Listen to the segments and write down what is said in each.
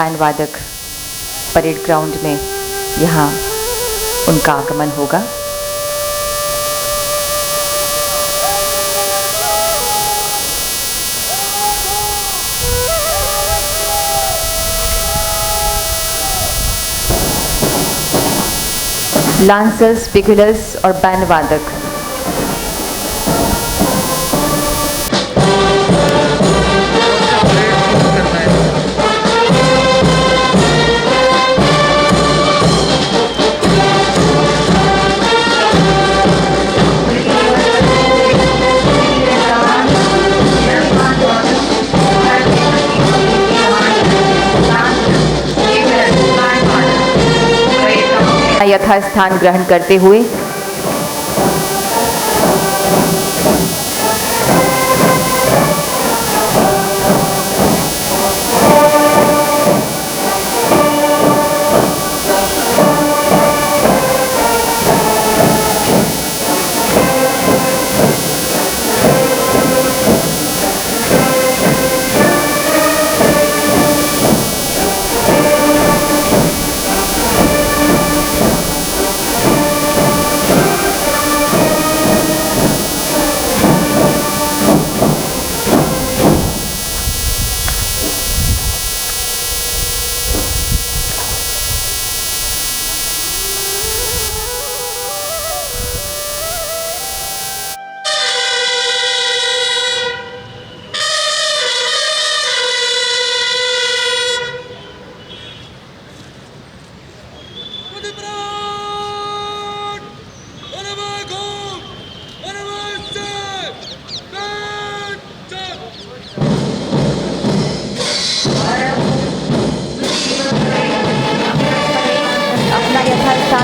Band वादक parade ground में यहाँ उनका आगमन होगा। लांसर्स, पिकुलर्स और बैंड वादक यथास्थान ग्रहण करते हुए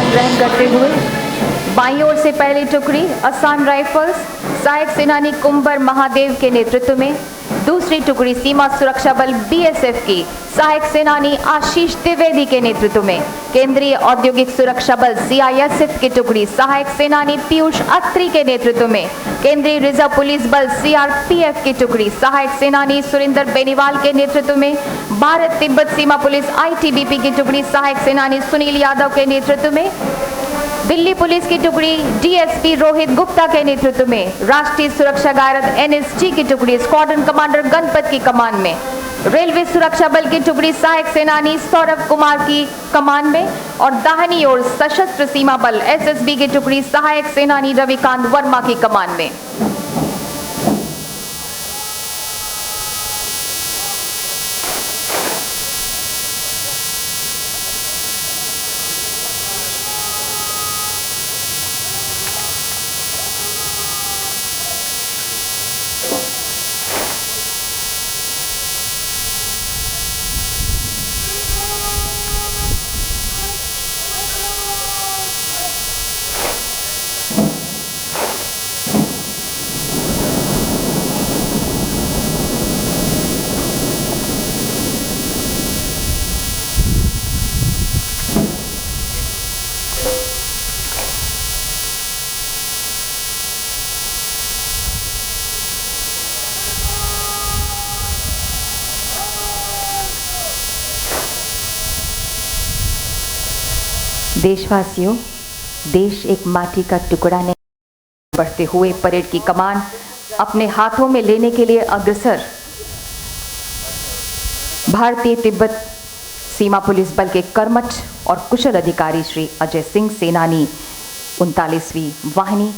ग्रहण करते हुए बाईं ओर से पहली टुकड़ी असम राइफल्स सहायक सेनानी कुंबर महादेव के नेतृत्व में, दूसरी टुकड़ी सीमा सुरक्षा बल बीएसएफ की सहायक सेनानी आशीष द्विवेदी के नेतृत्व में, केंद्रीय औद्योगिक सुरक्षा बल सीआईएसएफ की टुकड़ी सहायक सेनानी पीयूष अत्री के नेतृत्व में, केंद्रीय रिजर्व पुलिस बल सीआरपीएफ की टुकड़ी सहायक सेनानी सुरेंद्र बेनीवाल के नेतृत्व में, भारत तिब्बत सीमा पुलिस आईटीबीपी की टुकड़ी सहायक सेनानी सुनील यादव के नेतृत्व में, दिल्ली पुलिस की टुकड़ी डीएसपी रोहित गुप्ता के नेतृत्व में, राष्ट्रीय सुरक्षा गारद एनएसजी की टुकड़ी स्क्वाड्रन कमांडर गणपत की कमान में, रेलवे सुरक्षा बल की टुकड़ी सहायक सेनानी सौरभ कुमार की कमान में और दाहिनी ओर सशस्त्र सीमा बल एसएसबी की टुकड़ी सहायक सेनानी रविकांत वर्मा की कमान में। देशवासियों, देश एक माटी का टुकड़ा नहीं। बढ़ते हुए परेड की कमान अपने हाथों में लेने के लिए अग्रसर भारतीय तिब्बत सीमा पुलिस बल के कर्मठ और कुशल अधिकारी श्री अजय सिंह सेनानी 39वीं वाहिनी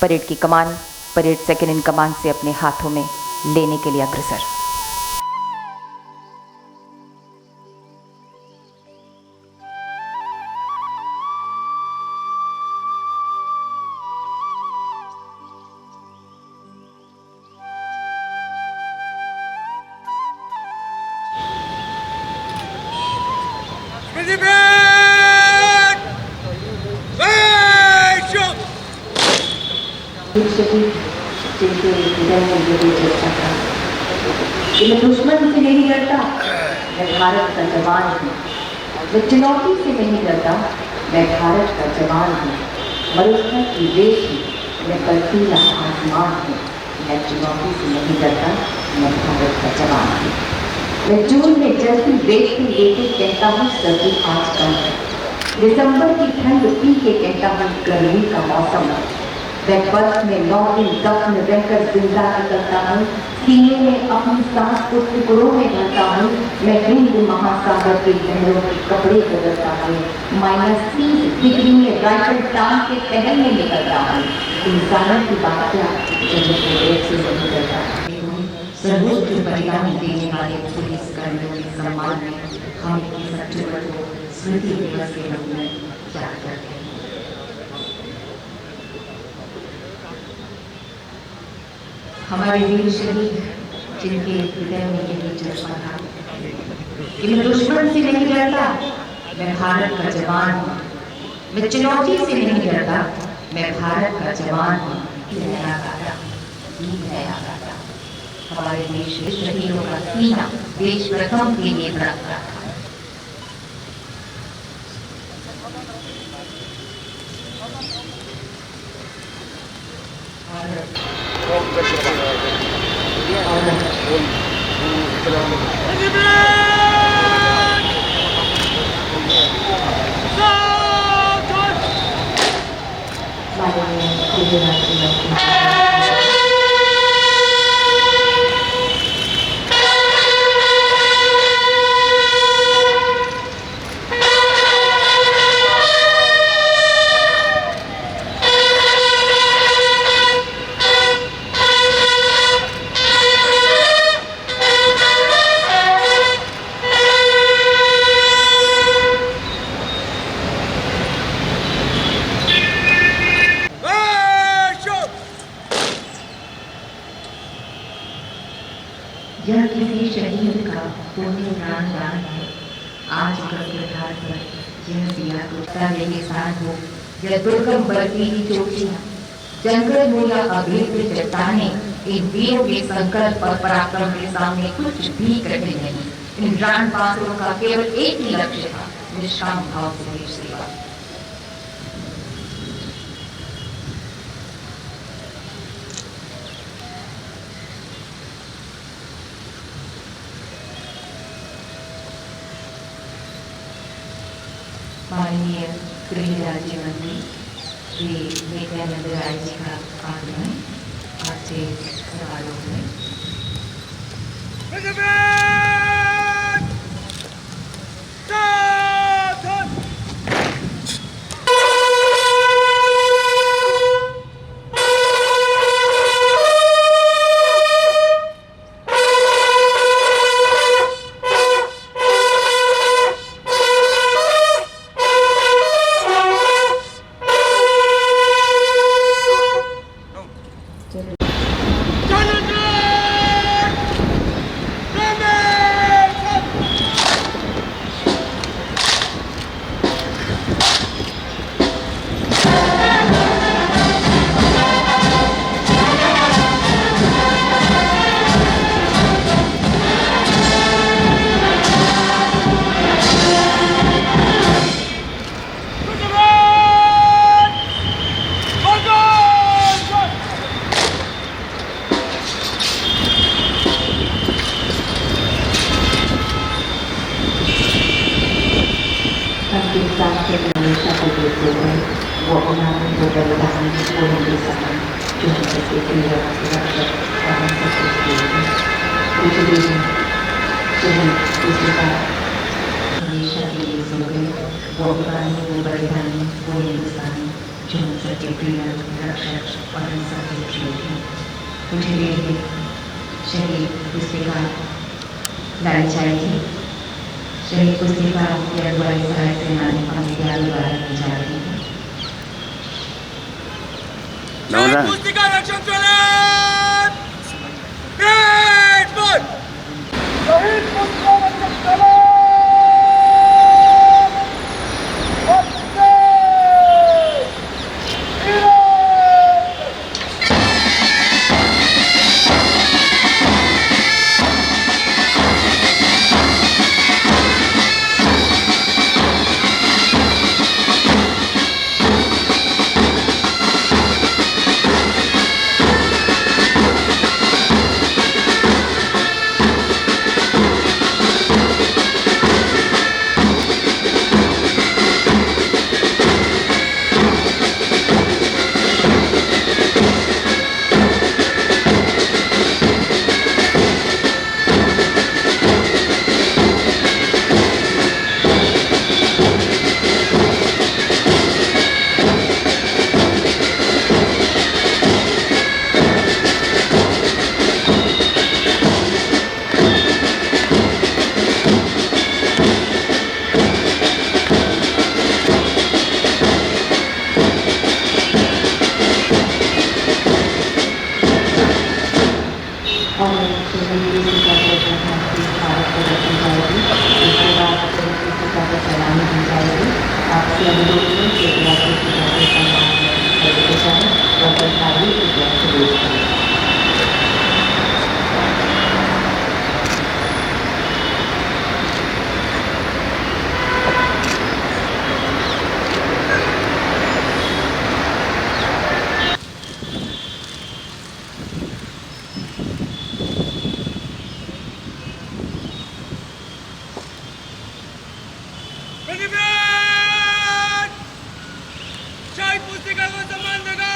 परेड की कमान परेड सेकेंड इन कमान से अपने हाथों में लेने के लिए अग्रसर। जिनके हृदय में यही चर्चा था कि मैं दुश्मन से नहीं डरता, मैं भारत का जवान हूँ। मैं चुनौती से नहीं डरता, मैं भारत का जवान हूँ। मरुस्थल की रेत हूँ, मैं बर्फीला आसमान हूँ। मैं चुनौती से नहीं डरता, मैं भारत का जवान हूँ। मैं जून में जल्दी देखते लेते कहता हूँ सर्दी आज कम है, दिसंबर की ठंड पी के कहता हूँ गर्मी का मौसम है। मैं बर्फ में 9 दिन दफन रहकर जिंदा निकलता हूँ, सीने में अपनी सांस को टुकड़ों में भरता हूँ। मैं हिंद महासागर के लहरों के कपड़े बदलता हूँ, -30 डिग्री में राइफल टांग के टहलने निकलता हूँ। इंसानों की बात क्या जब से नहीं करता। सर्वोच्च बलिदान देने वाले पुलिस कर्मियों के सम्मान में हम 21 अक्टूबर को स्मृति दिवस के रूप में याद करते हैं। हमारे वीर शहीद जिनके हृदय में यही जज्बा था कि मैं दुश्मन से नहीं डरता, मैं भारत का जवान हूँ। मैं चुनौती से नहीं डरता, मैं भारत का जवान हूँ। नया गाता, नया गाता। हमारे देश के शहीदों का सीना देश प्रथम के लिए धड़कता था। यह किसी शहीद का पुण्य दान है। आज कब्रधार पर यह दिया टूटता रेगिस्तान हो या दुर्गम बर्फीली चोटियां, जंगल हो या अभेद्य चट्टाने, इन वीरों के संकल्प और पराक्रम के सामने कुछ भी कठिन नहीं। इन प्राण पात्रों का केवल एक ही लक्ष्य था, निष्काम भाव से देश सेवा। माननीय गृह राज्य मंत्री श्री नित्यानंद राय जी का आगमन आपसे सवालों में। हमेशा को देखते हुए वो उन्होंने जो बलिदान बोलेंगे समय जो हमसे प्रिय रक्षक और हमसे सोचते हैं पृथ्वी में शहीद किसी का हमेशा के लिए सो गए। वो पुराने वो बलिदान वो हिंदुस्तान जो हमसे प्रिय रक्षक और हमसे सोचते हैं। मुझे लिए शहीद पुस्तिका लानी चाहिए। शहीद पुस्तिका की अगुवाई सहायक सेनानी पंडित द्वारा की जा रही है। शहीद पुस्तिका रक्षक चलन! शहीद पुस्तिका रक्षक चलन! और सुनील जी का प्रधानमंत्री भारत को रखी जाएगी। इसके बाद सुनील जी का सलामी दी जाएगी। आपसे अनुरोध है कि राज्य की जाति सम्मान करते जाए और सरकारी के व्यक्त पेश करें। शहीद पुस्तिका को सम्मान देगा।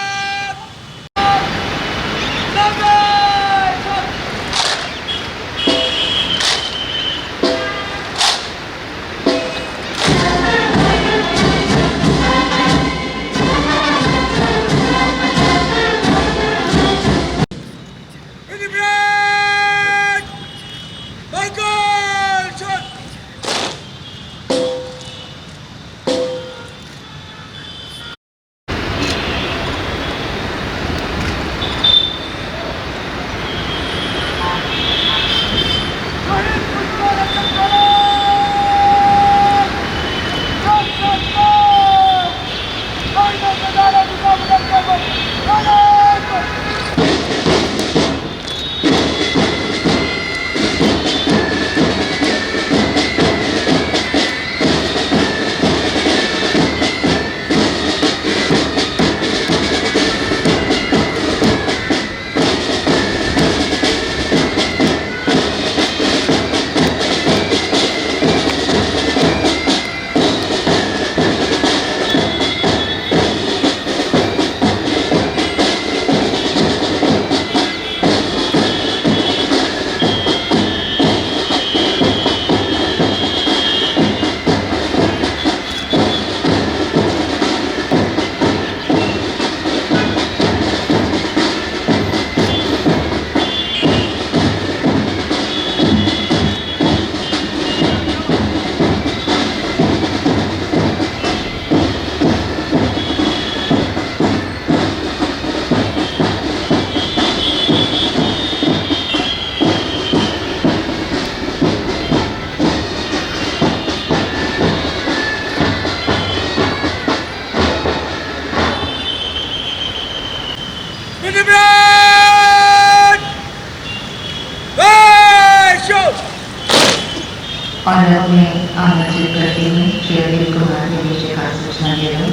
और अपने आमंत्रित करते हुए श्री अनिल कुमार ने मुझे खास सूचना दे रहे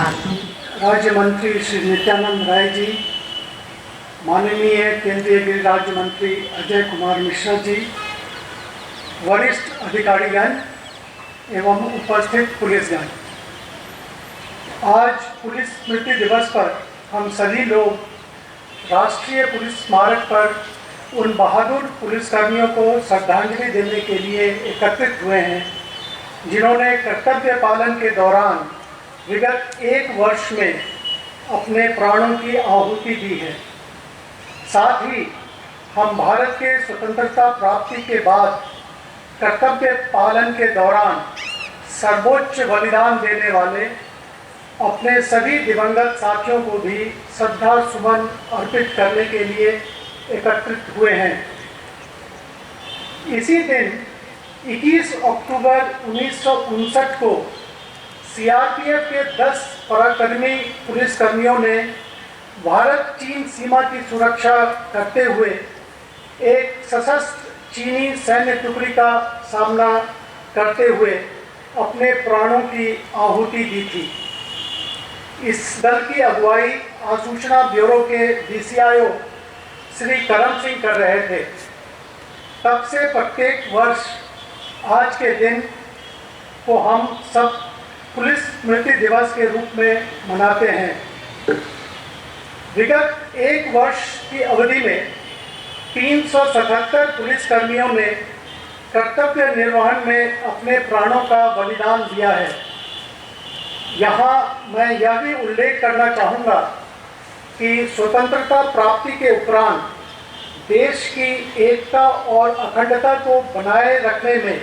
आज राज्य मंत्री श्री नित्यानंद राय जी, माननीय केंद्रीय गृह राज्य मंत्री अजय कुमार मिश्रा जी, वरिष्ठ अधिकारीगण एवं उपस्थित पुलिसगण, आज पुलिस स्मृति दिवस पर हम सभी लोग राष्ट्रीय पुलिस स्मारक पर उन बहादुर पुलिसकर्मियों को श्रद्धांजलि देने के लिए एकत्रित हुए हैं जिन्होंने कर्तव्य पालन के दौरान विगत 1 वर्ष में अपने प्राणों की आहुति दी है। साथ ही हम भारत के स्वतंत्रता प्राप्ति के बाद कर्तव्य पालन के दौरान सर्वोच्च बलिदान देने वाले अपने सभी दिवंगत साथियों को भी श्रद्धा सुमन अर्पित करने के लिए एकत्रित हुए हैं। इसी दिन 21 अक्टूबर 1959 को सीआरपीएफ के 10 पराक्रमी पुलिसकर्मियों ने भारत चीन सीमा की सुरक्षा करते हुए एक सशस्त्र चीनी सैन्य टुकड़ी का सामना करते हुए अपने प्राणों की आहुति दी थी। इस दल की अगुवाई आसूचना ब्यूरो के DCIO श्री करम सिंह कर रहे थे। तब से प्रत्येक वर्ष आज के दिन को हम सब पुलिस स्मृति दिवस के रूप में मनाते हैं। विगत 1 वर्ष की अवधि में 377 पुलिसकर्मियों ने कर्तव्य निर्वहन में अपने प्राणों का बलिदान दिया है। यहाँ मैं यह भी उल्लेख करना चाहूँगा कि स्वतंत्रता प्राप्ति के उपरांत देश की एकता और अखंडता को बनाए रखने में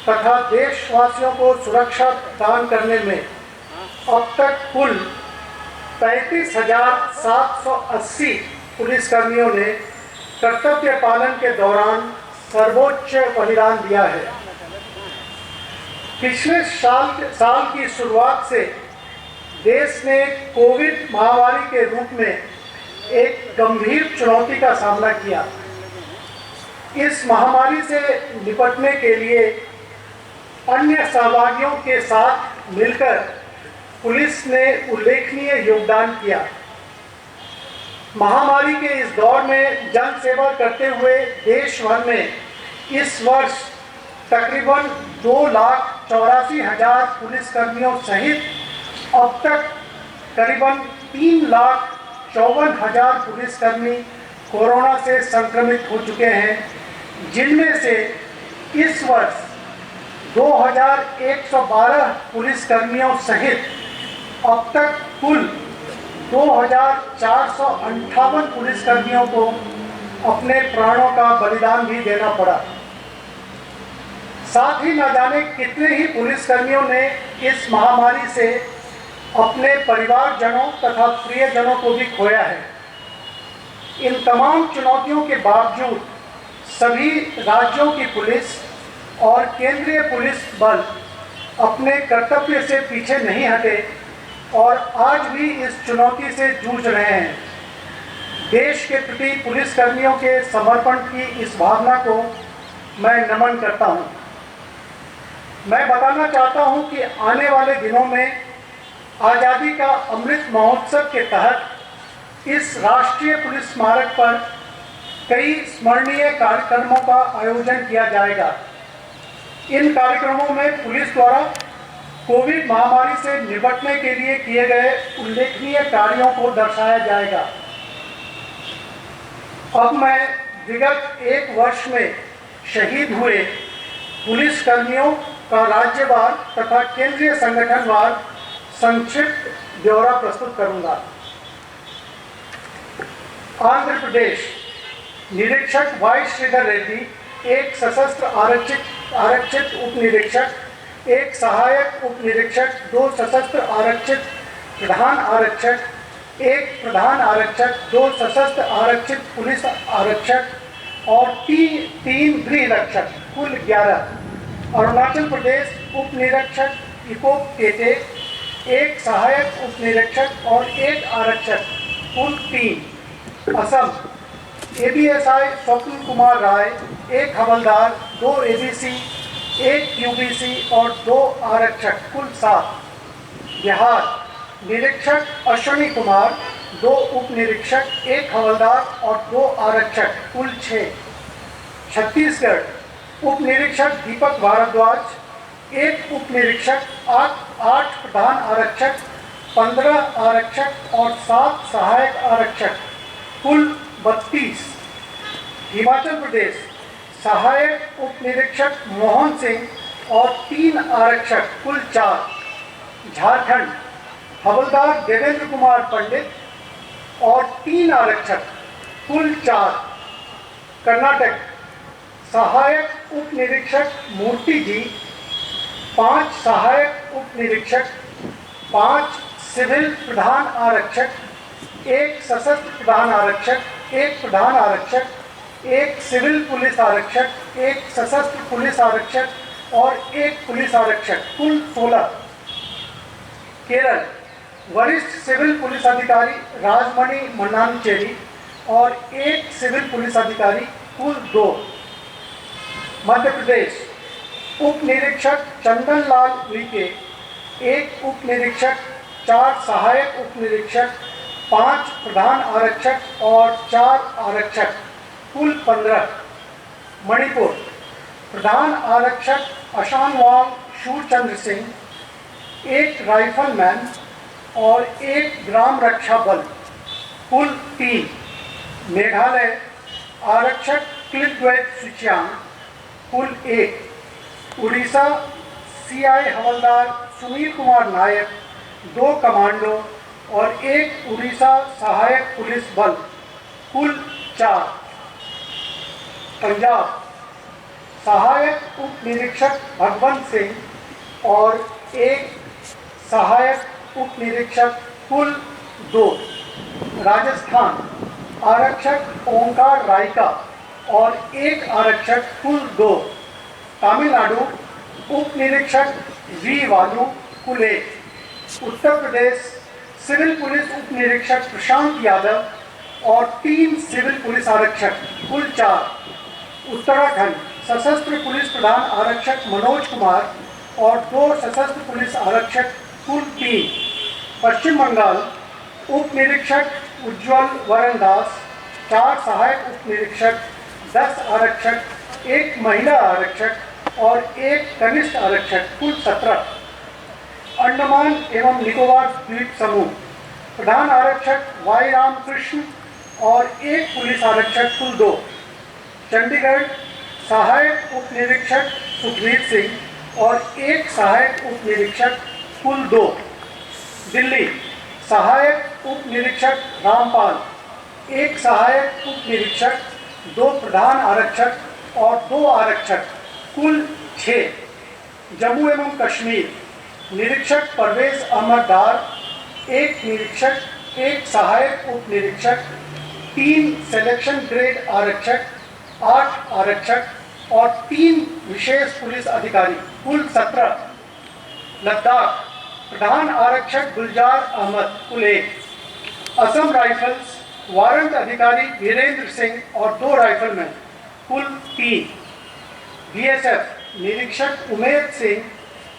तथा देशवासियों को सुरक्षा प्रदान करने में अब तक कुल 35,780 पुलिसकर्मियों ने कर्तव्य पालन के दौरान सर्वोच्च बलिदान दिया है। पिछले साल की शुरुआत से देश ने कोविड महामारी के रूप में एक गंभीर चुनौती का सामना किया। इस महामारी से निपटने के लिए अन्य सहभागियों के साथ मिलकर पुलिस ने उल्लेखनीय योगदान किया। महामारी के इस दौर में जन सेवा करते हुए देश भर में इस वर्ष तकरीबन 2,84,000 पुलिसकर्मियों सहित अब तक करीबन 3,54,000 पुलिसकर्मी कोरोना से संक्रमित हो चुके हैं, जिनमें से इस वर्ष 2,112 पुलिसकर्मियों सहित अब तक कुल 2,458 पुलिसकर्मियों को अपने प्राणों का बलिदान भी देना पड़ा। साथ ही न जाने कितने ही पुलिसकर्मियों ने इस महामारी से अपने परिवारजनों तथा प्रियजनों को भी खोया है। इन तमाम चुनौतियों के बावजूद सभी राज्यों की पुलिस और केंद्रीय पुलिस बल अपने कर्तव्य से पीछे नहीं हटे और आज भी इस चुनौती से जूझ रहे हैं। देश के प्रति पुलिसकर्मियों के समर्पण की इस भावना को मैं नमन करता हूं। मैं बताना चाहता हूं कि आने वाले दिनों में आज़ादी का अमृत महोत्सव के तहत इस राष्ट्रीय पुलिस स्मारक पर कई स्मरणीय कार्यक्रमों का आयोजन किया जाएगा। इन कार्यक्रमों में पुलिस द्वारा कोविड महामारी से निपटने के लिए किए गए उल्लेखनीय कार्यों को दर्शाया जाएगा। अब मैं विगत एक वर्ष में शहीद हुए पुलिसकर्मियों का राज्यवार तथा केंद्रीय संगठनवार संक्षिप्त ब्यौरा प्रस्तुत करूंगा। आंध्र प्रदेश निरीक्षक वाई श्रीधर रेड्डी, एक सशस्त्र आरक्षित उप निरीक्षक, एक सहायक उप निरीक्षक, 2 सशस्त्र आरक्षित प्रधान आरक्षक, एक प्रधान आरक्षक, 2 सशस्त्र आरक्षित पुलिस आरक्षक और 3 गृह रक्षक, कुल 11। अरुणाचल प्रदेश उप निरीक्षक इकोप केटे, एक सहायक उप निरीक्षक और एक आरक्षक, कुल 3। असम एबीएसआई स्वप्न कुमार राय, एक हवलदार, 2 एबीसी, एक यूबीसी और 2 आरक्षक, कुल 7। बिहार निरीक्षक अश्विनी कुमार, 2 उप निरीक्षक, एक हवलदार और 2 आरक्षक, कुल 6। छत्तीसगढ़ उप निरीक्षक दीपक भारद्वाज, एक उप निरीक्षक, 8 प्रधान आरक्षक, 15 आरक्षक और 7 सहायक आरक्षक, कुल 32। हिमाचल प्रदेश सहायक उप निरीक्षक मोहन सिंह और 3 आरक्षक, कुल 4। झारखंड हवलदार देवेंद्र कुमार पंडित और 3 आरक्षक, कुल 4। कर्नाटक सहायक उप निरीक्षक मूर्ति जी, 5 सहायक उप निरीक्षक, 5 सिविल प्रधान आरक्षक, 1 सशस्त्र प्रधान आरक्षक, 1 प्रधान आरक्षक, 1 सिविल पुलिस आरक्षक, 1 सशस्त्र पुलिस आरक्षक और 1 पुलिस आरक्षक, कुल 16। केरल वरिष्ठ सिविल पुलिस अधिकारी राजमणि मन्नानचेरी और 1 सिविल पुलिस अधिकारी, कुल 2। मध्य प्रदेश उप निरीक्षक चंदन लाल उइके, 1 उप निरीक्षक, 4 सहायक उप निरीक्षक, 5 प्रधान आरक्षक और 4 आरक्षक, कुल 15। मणिपुर प्रधान आरक्षक अशानवाल शूरचंद्र सिंह, 1 राइफलमैन और 1 ग्राम रक्षा बल, कुल 3। मेघालय आरक्षक क्लिकवेट सुचियांग, कुल 1। उड़ीसा सीआई हवलदार सुनील कुमार नायक, 2 कमांडो और 1 उड़ीसा सहायक पुलिस बल, कुल 4। पंजाब सहायक उप निरीक्षक भगवंत सिंह और 1 सहायक उप निरीक्षक, कुल 2। राजस्थान आरक्षक ओंकार रायका और 1 आरक्षक कुल 2। तमिलनाडु उप निरीक्षक वी वालू कुल 1। उत्तर प्रदेश सिविल पुलिस उप निरीक्षक प्रशांत यादव और 3 सिविल पुलिस आरक्षक कुल 4। उत्तराखंड सशस्त्र पुलिस प्रधान आरक्षक मनोज कुमार और 2 सशस्त्र पुलिस आरक्षक कुल 3। पश्चिम बंगाल उप निरीक्षक उज्ज्वल वरण दास, 4 सहायक उप निरीक्षक, 10 आरक्षक, 1 महिला आरक्षक और 1 कनिष्ठ आरक्षक कुल 17। अंडमान एवं निकोबार द्वीप समूह प्रधान आरक्षक वाई राम कृष्ण और 1 पुलिस आरक्षक कुल 2। चंडीगढ़ सहायक उप निरीक्षक सुखवीर सिंह और 1 सहायक उप निरीक्षक कुल 2। दिल्ली सहायक उप निरीक्षक रामपाल, 1 सहायक उप निरीक्षक, 2 प्रधान आरक्षक और 2 आरक्षक कुल 6। जम्मू एवं कश्मीर निरीक्षक परवेज अहमद डार, 1 निरीक्षक, 1 सहायक उप निरीक्षक, 3 सिलेक्शन ग्रेड आरक्षक, 8 आरक्षक और 3 विशेष पुलिस अधिकारी कुल 17। लद्दाख प्रधान आरक्षक गुलजार अहमद कुल 1। असम राइफल्स वारंट अधिकारी वीरेंद्र सिंह और 2 राइफलमैन कुल 3। बीएसएफ निरीक्षक उमेद सिंह,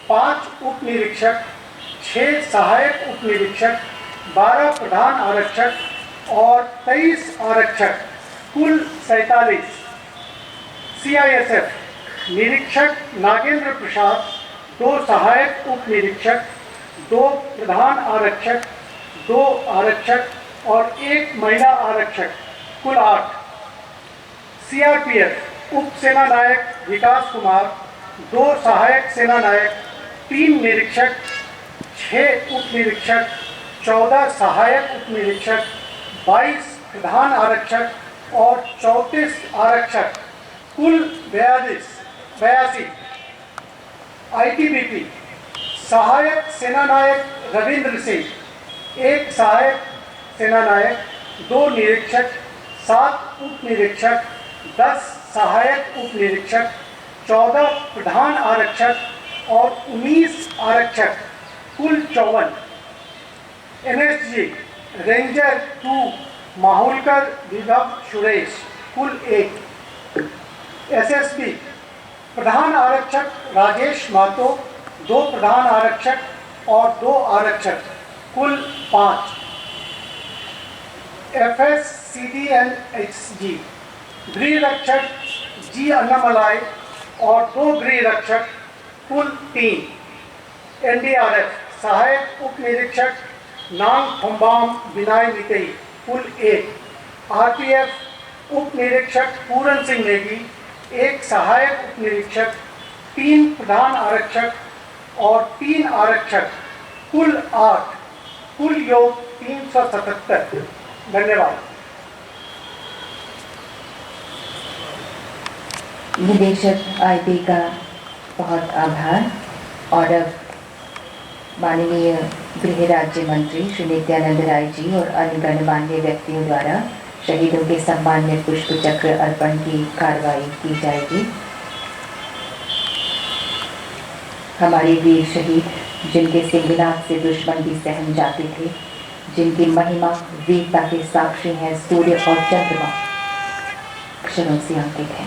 5 उप निरीक्षक, 6 सहायक उप निरीक्षक, 12 प्रधान आरक्षक और 23 आरक्षक कुल 47। सीआईएसएफ निरीक्षक नागेंद्र प्रसाद, 2 सहायक उप निरीक्षक, 2 प्रधान आरक्षक, 2 आरक्षक और 1 महिला आरक्षक कुल 8। सीआरपीएफ उप सेना नायक विकास कुमार, 2 सहायक सेना नायक, 3 निरीक्षक, 6 उप निरीक्षक, 14 सहायक उप निरीक्षक, 22 प्रधान आरक्षक और 34 आरक्षक कुल 82। आईटीबीपी सहायक सेना नायक रविंद्र सिंह, 1 सहायक सेना नायक, 2 निरीक्षक, 7 उप निरीक्षक, 10 सहायक उप निरीक्षक, 14 प्रधान आरक्षक और 19 आरक्षक कुल 54। एनएसजी रेंजर 2 माहुलकर विभव सुरेश कुल 1। एसएसबी प्रधान आरक्षक राजेश महतो, 2 प्रधान आरक्षक और 2 आरक्षक कुल 5। एफएससीडीएनएचजी गृह रक्षक जी अन्नामलाई और 2 गृह रक्षक कुल 3। एनडीआरएफ सहायक उप निरीक्षक नांग थोम्बाम बिनाई मितई कुल 1। आरपीएफ उप निरीक्षक पूरन सिंह नेगी, 1 सहायक उप निरीक्षक, 3 प्रधान आरक्षक और 3 आरक्षक कुल 8। कुल योग 377। धन्यवाद। निदेशक आईटी का बहुत आभार। और अब माननीय गृह राज्य मंत्री श्री नित्यानंद राय जी और अन्य गणमान्य व्यक्तियों द्वारा शहीदों के सम्मान में पुष्प चक्र अर्पण की कार्रवाई की जाएगी। हमारे वीर शहीद जिनके सिंहनाद से दुश्मन भी सहम जाते थे, जिनकी महिमा वीरता के साक्षी हैं सूर्य और चंद्रमा, क्षणों से अंकित है।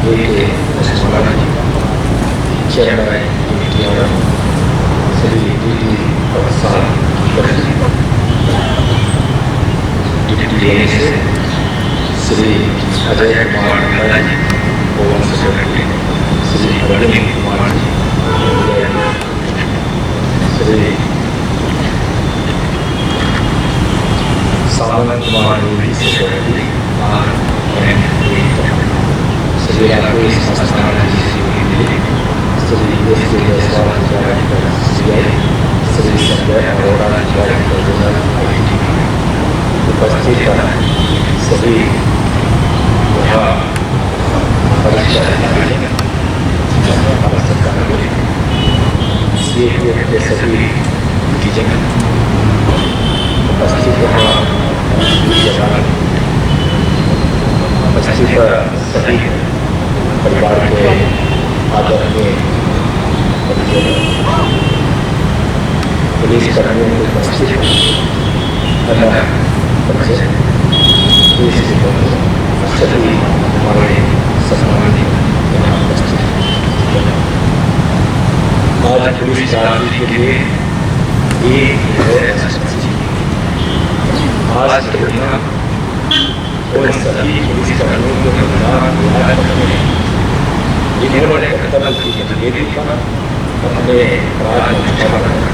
A.K. Osmanaji, Chairman, DTR, Sri D.D. Pakistan, DTDNC, Sri Ajay Kumar Balaji, Home Secretary, Sri Arvind Kumar Ji, Sri Samant Kumar Ji, Secretary, Sri Rakesh Asthana Ji, Sri S.K. Jaiswal, Director, CI, Sri Sanjay Arora, Director General, IT, उपस्थित सभी यहाँ वरिष्ठ अधिकारी, भारत सरकार के सभी जन उपस्थित यहाँ उपस्थित सभी परिवार के आदरणीय पुलिस कर्मियों को उपस्थित सभी हमारे सम्मानित यहाँ उपस्थित। आज पुलिस क्रांति के लिए एक है आज के दिन उन सभी पुलिस कर्मियों के बलिदान याद रखते हैं जिन्होंने कर्तव्य की जंजीरें पर अपने अपराध में छुपा रखा।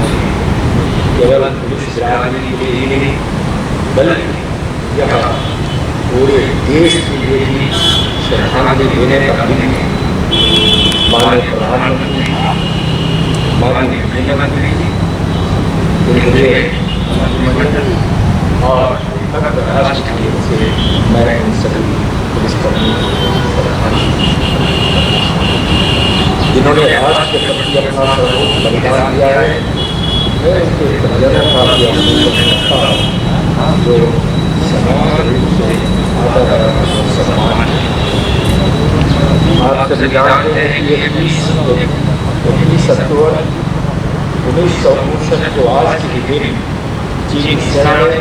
केवल पुलिस क्रांति के लिए ही नहीं बल्कि यह पूरे देश के लिए भी श्रद्धांजलि देने का दिन है। माननीय प्रधानमंत्री, माननीय मुख्यमंत्री जी, केंद्रीय मंत्रिमंडल और राष्ट्र की ओर से मैं उन सभी पुलिसकर्मियों को श्रद्धांजलि जिन्होंने राष्ट्र के प्रति अपना सर्वोच्च बलिदान दिया है। मैं उनके बलिदान का भी करता हूँ जो समान रूप से आदर और सम्मान। आप सभी जानते हैं कि 21 अक्टूबर 1959 को आज के दिन चीनी सेना ने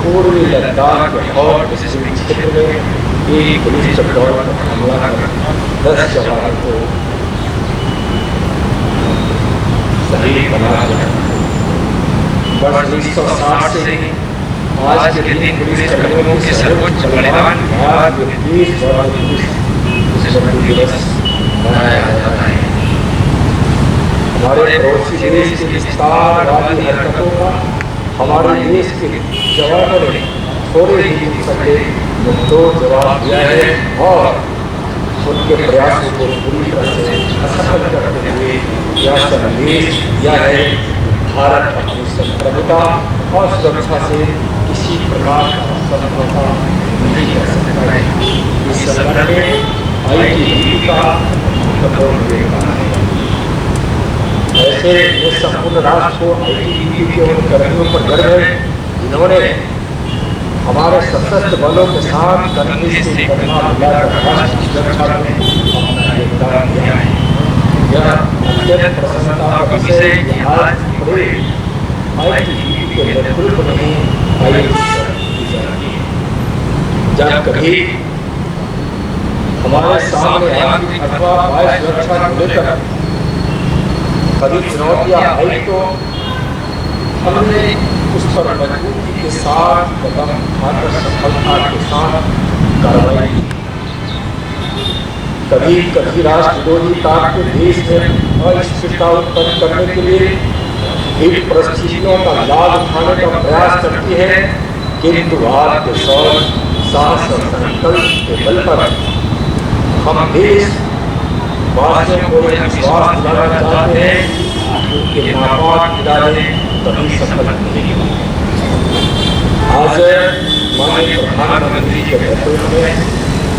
पूर्वी लद्दाख के हॉट स्प्रिंग क्षेत्र में एक पुलिस चौकीदार पर हमला कर 10 जवानों को शहीद बना दिया। वर्ष 1960 से आज के दिन पुलिस कर्मियों के सर्वोच्च बलिदान याद में देश भर में पुलिस स्मृति दिवस मनाया जाता है। हमारे पड़ोसी देश की विस्तारवादी हरकतों का हमारे देश के जवानों ने थोड़े ही दिन पहले मुंहतोड़ जवाब दिया है और उनके प्रयासों को पूरी तरह से असफल करते हुए यह संदेश दिया है भारत अपनी संप्रभुता और सुरक्षा से किसी प्रकार का समझौता नहीं कर सकता है। इस संदर्भ में ITBP का महत्वपूर्ण योगदान है। ऐसे ये संपूर्ण राष्ट्र को ITBP के उन कर्मियों पर गर्व है जिन्होंने हमारे सशस्त्र बलों के साथ कंधे से कंधा मिलाकर राष्ट्र की सुरक्षा में अपना योगदान दिया है। यह अत्यंत प्रसन्नता का विषय है कि आज पूरे ITBP के नेतृत्व में जब कभी हमारे सामने आर्थिक अथवा वायु सुरक्षा को लेकर कभी चुनौतियां आई तो हमने उस पर मजबूती के साथ कदम उठाकर सफलता के साथ कार्रवाई की। कभी कभी राष्ट्र विरोधी ताकतें देश में अस्थिरता उत्पन्न करने के लिए इन परिस्थितियों का लाभ उठाने का प्रयास करती है, किंतु आपके शौर्य, साहस और संकल्प के बल पर हम देश वासियों को यह विश्वास दिलाना चाहते हैं कि उनके नापाक इरादे कभी सफल नहीं होंगे। आज माननीय प्रधानमंत्री के नेतृत्व में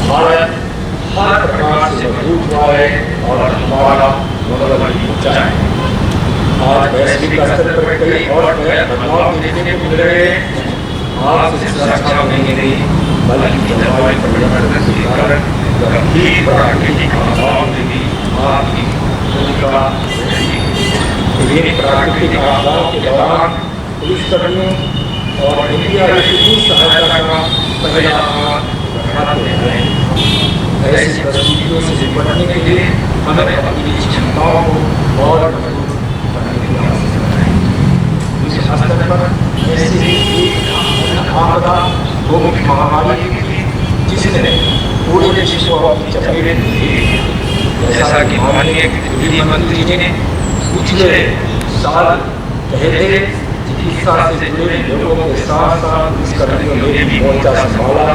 भारत हर प्रकार से मजबूत हुआ है और हमारा मनोबल ऊंचा है। आज वैश्विक स्तर पर कई और बदलाव देखने को मिल रहे हैं। आपसे सुरक्षा नहीं बल्कि जलवायु परिवर्तन के कारण गंभीर प्राकृतिक आपदाओं में भी आपकी भूमिका रही है। इन प्राकृतिक आपदाओं के दौरान पुलिसकर्मियों और मीडिया की सहायता का पहला हाथ बढ़ाते हैं। ऐसी परिस्थितियों चुनौतियों से निपटने के लिए हमें अपनी क्षमताओं को और मजबूत करने की आवश्यकता है। विश्व स्तर पर ऐसी ही एक आपदा कोविड महामारी थी जिसने पूरे विश्व को अपनी चपेट में ली। जैसा कि माननीय गृह मंत्री जी ने पिछले साल कहे थे, चिकित्सा से जुड़े लोगों के साथ साथ पुलिसकर्मियों ने भी मोर्चा संभाला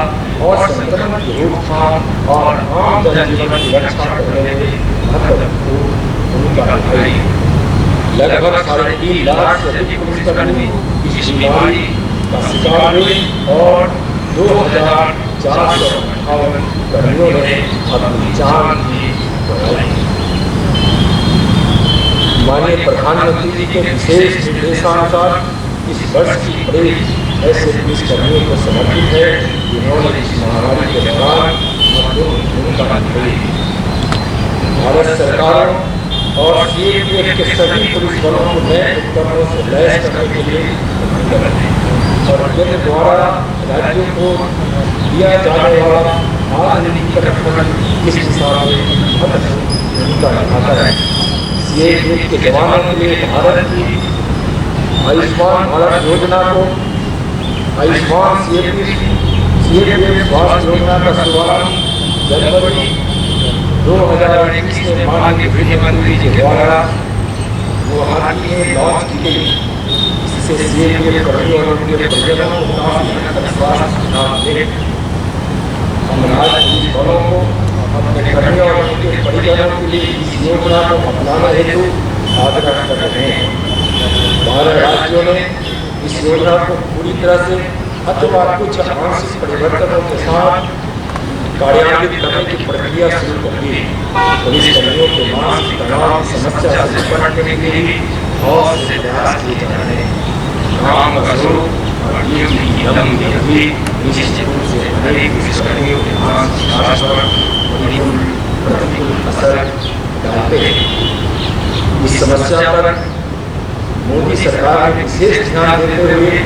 और संक्रमण की रोकथाम और आम जनजीवन की रक्षा करने में महत्वपूर्ण भूमिका निभाई। लगभग 3.5 लाख से अधिक पुलिसकर्मी इस बीमारी का शिकार हुए और 2,458 कर्मियों ने अपनी जान भी गंवाई। माननीय प्रधानमंत्री जी के विशेष निर्देशानुसार इस वर्ष की परेड ऐसे पुलिसकर्मियों को समर्पित है जिन्होंने इस महामारी के दौरान महत्वपूर्ण भूमिका निभाई। भारत सरकार और सीएपीएफ के सभी पुलिस बलों को नए उपकरणों से लैस करने के लिए प्रतिबद्ध है और केंद्र द्वारा राज्यों को दिया जाने वाला आधुनिकीकरण इस दिशा में महत्वपूर्ण भूमिका निभाता है। सीएपीएफ के जवानों के लिए भारत की आयुष्मान भारत योजना को आयुष्मान सीएपीएफ स्वास्थ्य योजना का शुभारंभ जनवरी 2021 में माननीय गृह मंत्री जी द्वारा गुवाहाटी में लॉन्च की गई। इससे सीएपीएफ कर्मियों और उनके परिजनों को काफी हद तक स्वास्थ्य लाभ मिले। हम राज्य पुलिस बलों को अपने कर्मियों और उनके परिजनों के लिए इस योजना को अपनाने हेतु आग्रह कर रहे हैं। 12 राज्यों ने इस योजना को पूरी तरह से अथवा कुछ आंशिक परिवर्तनों के साथ कार्यान्वित करने की प्रक्रिया शुरू कर दी। पुलिसकर्मियों के मानसिक तनाव की समस्या से निपटने के लिए बहुत से प्रयास किए जा रहे हैं। काम का स्वरूप और ड्यूटी की लंबी अवधि निश्चित रूप से अनेक पुलिसकर्मियों के मानसिक स्वास्थ्य पर प्रतिकूल असर डालते हैं। इस समस्या पर मोदी सरकार ने विशेष ध्यान देते हुए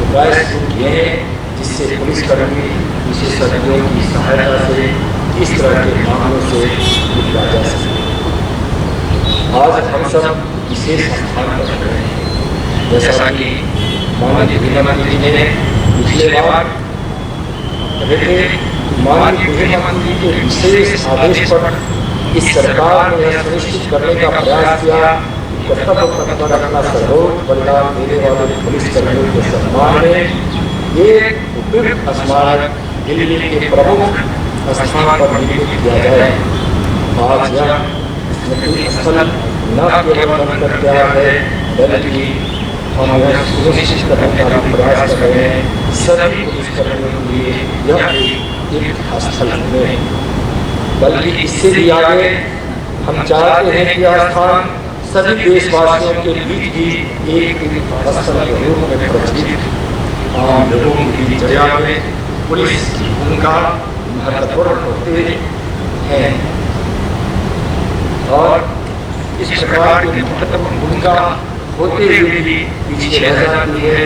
उपाय शुरू किए हैं जिससे पुलिसकर्मी विशेषज्ञों की सहायता से इस तरह के मामलों से निपटा जा सके। आज हम सब विशेष स्थान पर रहे हैं। जैसा कि माननीय गृह मंत्री जी ने पिछले बार कहे थे, माननीय गृह मंत्री के विशेष आदेश पर इस सरकार ने यह सुनिश्चित करने का प्रयास किया कि कर्तव्य पथ पर अपना सर्वोच्च बलिदान देने वाले पुलिसकर्मियों के सम्मान में एक उपयुक्त स्मारक दिल्ली के प्रमुख स्थान पर निर्मित किया जाए। आज यह स्मृति स्थल न केवल बनकर तैयार है बल्कि हम यह सुनिश्चित करने का भी प्रयास कर रहे हैं सभी पुलिसकर्मियों के लिए यह एक स्थल में, बल्कि इससे भी आगे हम चाहते हैं कि यह स्थान सभी देशवासियों के बीच भी एक स्थल के रूप में प्रचलित आम लोगों की दिनचर्या में पुलिस की भूमिका महत्वपूर्ण होते हैं और इस प्रकार की महत्वपूर्ण भूमिका होते हुए भी पीछे रह जाती है।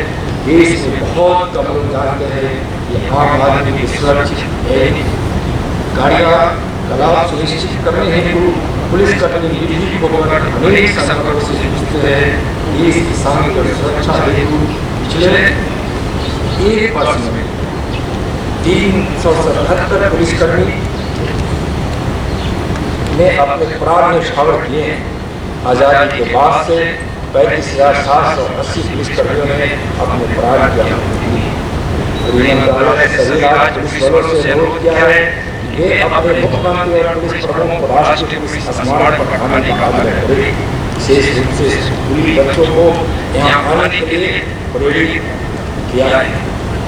देश में बहुत कम लोग जानते हैं कि आम आदमी की सुरक्षित है। गाड़ियाँ कलाप सुनिश्चित करने हेतु पुलिसकर्मी विधि को अनेक संकटों से जूझते हैं। देश की शांति और सुरक्षा हेतु पिछले एक वर्ष में 377 पुलिसकर्मी ने अपने प्राण न्यौछावर किए हैं। आज़ादी के बाद से 35,780 पुलिसकर्मियों ने अपने प्राण की आहुति दी। गृह मंत्रालय ने सभी राज्य पुलिस बलों से अनुरोध किया है वे अपने मुख्यमंत्री और पुलिस प्रमुख को राष्ट्रीय पुलिस स्मारक पर आने का आग्रह करें। विशेष रूप से स्कूली बच्चों को यहाँ आने के लिए प्रेरित किया है।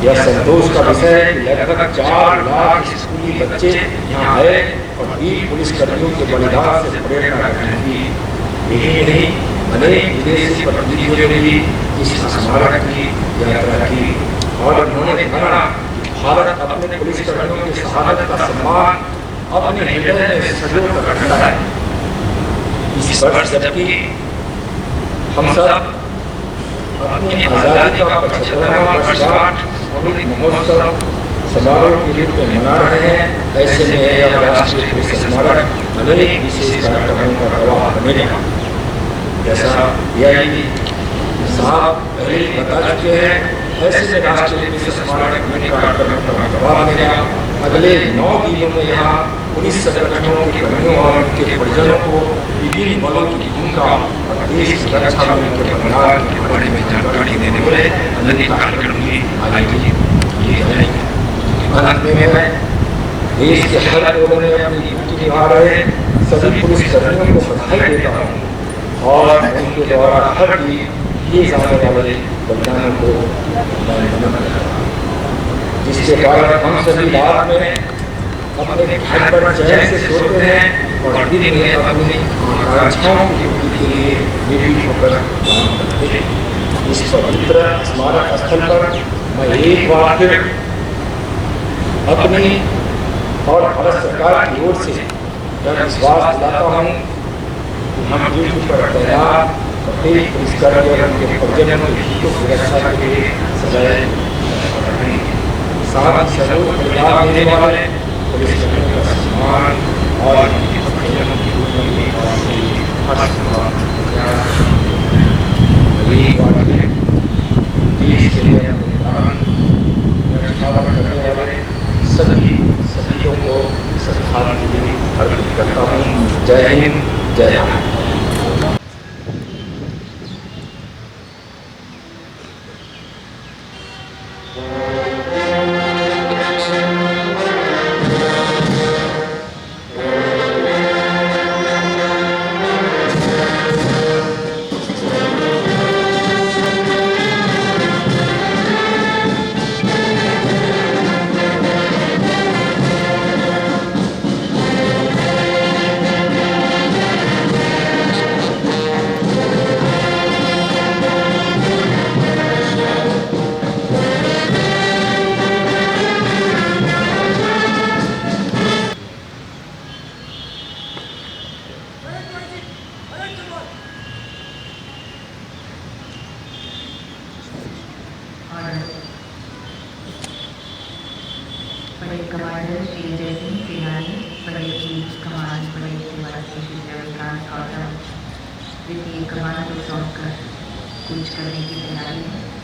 यह संतोष का विषय है कि लगभग 4 लाख स्कूली बच्चे यहाँ आए और वीर पुलिसकर्मियों के बलिदान से प्रेरणा रखेंगे। यही नहीं, अनेक विदेशी प्रतिनिधियों ने भी इस स्मारक की यात्रा की और उन्होंने कहा भारत अपने पुलिसकर्मियों की शहादत का सम्मान अपने हृदय में सजो कर रखता है। इस वर्ष जबकि हम सब अपनी आज़ादी का 75वां वर्षगांठ अमृत महोत्सव समारोह के रूप में मना रहे हैं, ऐसे में यह राष्ट्रीय पुलिस स्मारक अनेक विशेष कार्यक्रमों का गवाह बनेगा। जैसा पीआईबी साहब पहले ही बता चुके हैं, ऐसे में राष्ट्रीय पुलिस स्मारक अनेक कार्यक्रमों का गवाह बनेगा। अगले 9 दिनों में यहाँ पुलिस संगठनों के कर्मियों और उनके परिजनों को विभिन्न बलों की भूमिका और देश की रक्षा में उनके बलिदान के बारे में जानकारी देने वाले अनेक कार्यक्रम भी आयोजित किए जाएंगे। अंत में मैं देश के हर कोने में अपनी ड्यूटी निभा रहे सभी पुलिस कर्मियों को बधाई देता हूँ और उनके द्वारा हर दिन किए जाने वाले बलिदानों को मैं नमन करता हूँ, जिसके कारण हम सभी रात में अपने घर पर चैन से सोते हैं और दिन में अपनी आकांक्षाओं की पूर्ति के लिए निर्भीक होकर काम करते हैं। इस पवित्र स्मारक स्थल पर मैं एक बार फिर अपनी और भारत सरकार की ओर से यह विश्वास दिलाता हूँ कि हम ड्यूटी पर तैनात प्रत्येक पुलिसकर्मी और उनके परिजनों के हितों की रक्षा के लिए सदैव साथ ही सहयोग बलिदान देने वाले पुलिसकर्मियों का सम्मान और उनके परिजनों की देश के लिए करने वाले सभी शहीदों को श्रद्धांजलि अर्पित करता हूँ। जय हिंद, जय भारत। बड़े कमांडर श्री जय सिंह सेनानी, बड़े चीफ कमांड बड़े श्री रविकांत गौतम द्वितीय कमान को सौंपकर कूच करने की तैयारी है।